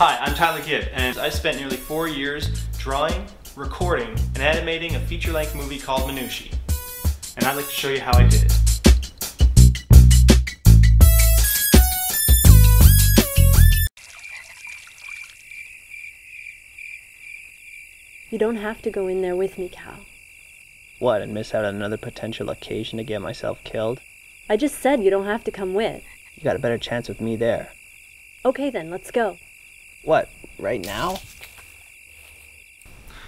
Hi, I'm Tyler Gibb, and I spent nearly 4 years drawing, recording, and animating a feature-length movie called Minushi. And I'd like to show you how I did it. You don't have to go in there with me, Cal. What, and miss out on another potential occasion to get myself killed? I just said you don't have to come with. You got a better chance with me there. Okay then, let's go. What, right now?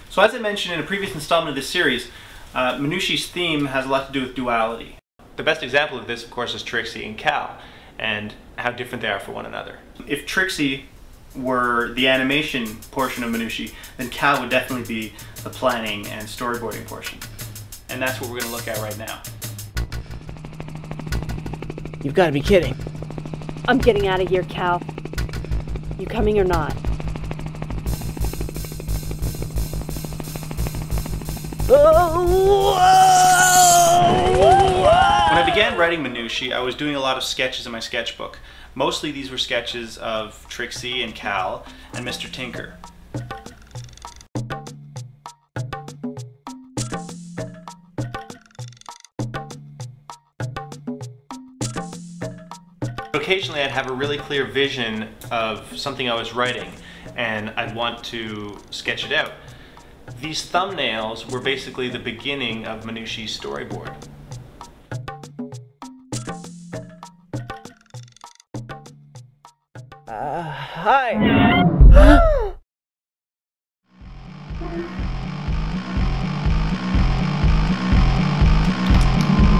So as I mentioned in a previous installment of this series, Minushi's theme has a lot to do with duality. The best example of this, of course, is Trixie and Cal, and how different they are for one another. If Trixie were the animation portion of Minushi, then Cal would definitely be the planning and storyboarding portion. And that's what we're going to look at right now. You've got to be kidding. I'm getting out of here, Cal. You coming or not? When I began writing Minushi, I was doing a lot of sketches in my sketchbook. Mostly these were sketches of Trixie and Cal and Mr. Tinker. Occasionally I'd have a really clear vision of something I was writing and I'd want to sketch it out. These thumbnails were basically the beginning of Minushi's storyboard. Hi!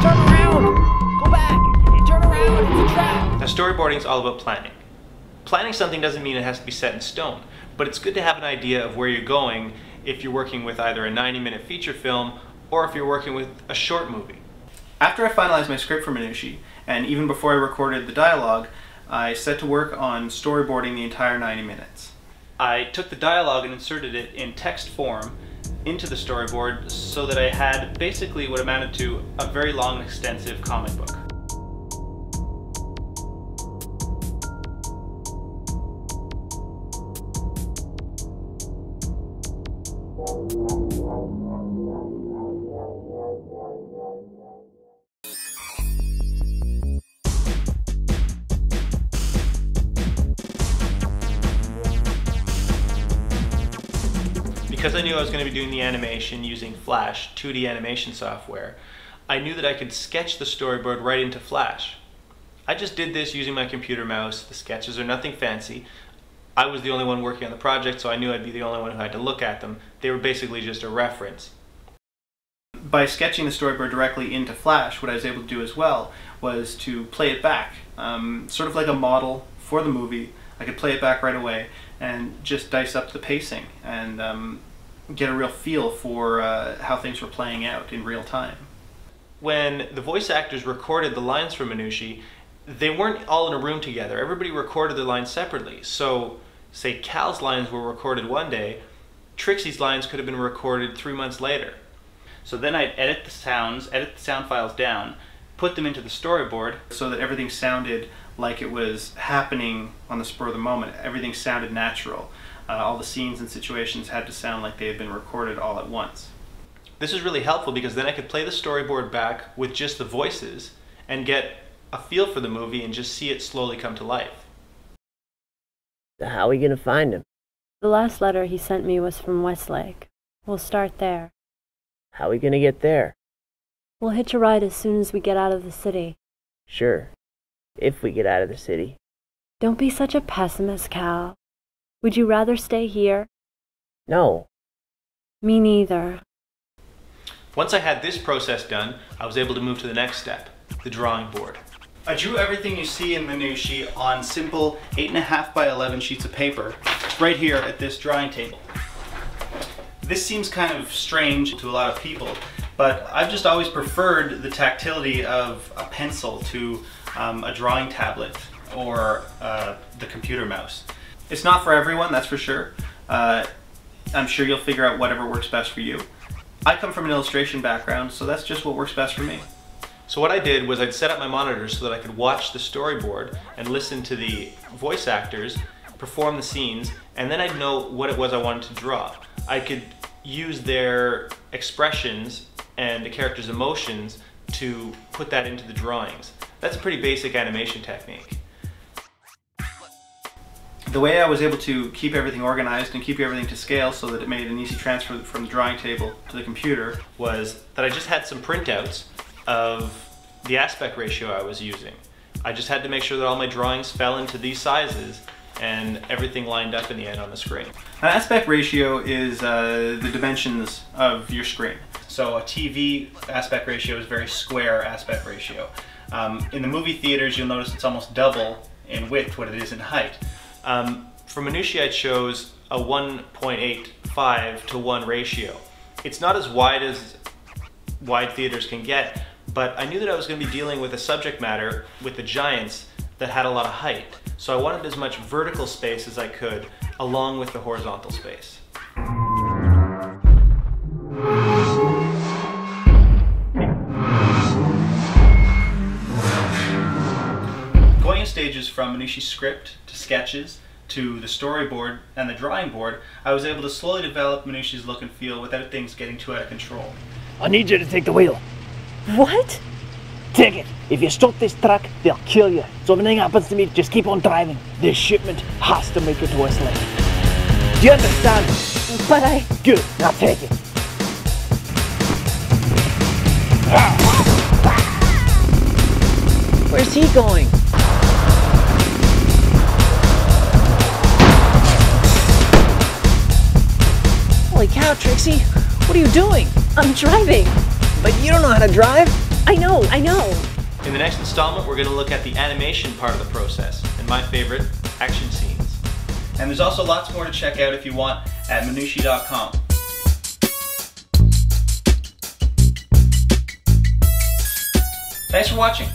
Turn around! Go back! Turn around! It's a trap! Now, storyboarding is all about planning. Planning something doesn't mean it has to be set in stone, but it's good to have an idea of where you're going if you're working with either a 90-minute feature film or if you're working with a short movie. After I finalized my script for Minushi, and even before I recorded the dialogue, I set to work on storyboarding the entire 90 minutes. I took the dialogue and inserted it in text form into the storyboard so that I had basically what amounted to a very long, extensive comic book. Because I knew I was going to be doing the animation using Flash, 2D animation software, I knew that I could sketch the storyboard right into Flash. I just did this using my computer mouse. The sketches are nothing fancy. I was the only one working on the project, so I knew I'd be the only one who had to look at them. They were basically just a reference. By sketching the storyboard directly into Flash, what I was able to do as well was to play it back. Sort of like a model for the movie. I could play it back right away and just dice up the pacing and get a real feel for how things were playing out in real time. When the voice actors recorded the lines for Minushi, they weren't all in a room together. Everybody recorded their lines separately. So, say Cal's lines were recorded one day, Trixie's lines could have been recorded 3 months later. So then I'd edit the sound files down, put them into the storyboard so that everything sounded like it was happening on the spur of the moment. Everything sounded natural. All the scenes and situations had to sound like they had been recorded all at once. This is really helpful because then I could play the storyboard back with just the voices and get a feel for the movie and just see it slowly come to life. How are we gonna find him? The last letter he sent me was from Westlake. We'll start there. How are we gonna get there? We'll hitch a ride as soon as we get out of the city. Sure. If we get out of the city. Don't be such a pessimist, Cal. Would you rather stay here? No. Me neither. Once I had this process done, I was able to move to the next step, the drawing board. I drew everything you see in Minushi on simple 8.5 by 11 sheets of paper, right here at this drawing table. This seems kind of strange to a lot of people, but I've just always preferred the tactility of a pencil to a drawing tablet or the computer mouse. It's not for everyone, that's for sure. I'm sure you'll figure out whatever works best for you. I come from an illustration background, so that's just what works best for me. So what I did was I'd set up my monitor so that I could watch the storyboard and listen to the voice actors perform the scenes, and then I'd know what it was I wanted to draw. I could use their expressions and the characters' emotions to put that into the drawings. That's a pretty basic animation technique. The way I was able to keep everything organized and keep everything to scale so that it made an easy transfer from the drawing table to the computer was that I just had some printouts of the aspect ratio I was using. I just had to make sure that all my drawings fell into these sizes and everything lined up in the end on the screen. An aspect ratio is the dimensions of your screen. So a TV aspect ratio is very square aspect ratio. In the movie theaters, you'll notice it's almost double in width what it is in height. For Minushi, I chose a 1.85 to 1 ratio. It's not as wide theaters can get, but I knew that I was going to be dealing with a subject matter with the giants that had a lot of height. So I wanted as much vertical space as I could along with the horizontal space. Going in stages from Minushi's script to sketches to the storyboard and the drawing board, I was able to slowly develop Minushi's look and feel without things getting too out of control. I need you to take the wheel. What? Take it. If you stop this truck, they'll kill you. So if anything happens to me, just keep on driving. This shipment has to make it to us later. Do you understand? But I... Good. Now take it. Where's he going? Holy cow, Trixie. What are you doing? I'm driving. But you don't know how to drive? I know. In the next installment, we're going to look at the animation part of the process, and my favorite, action scenes. And there's also lots more to check out if you want at Minushi.com. Thanks for watching.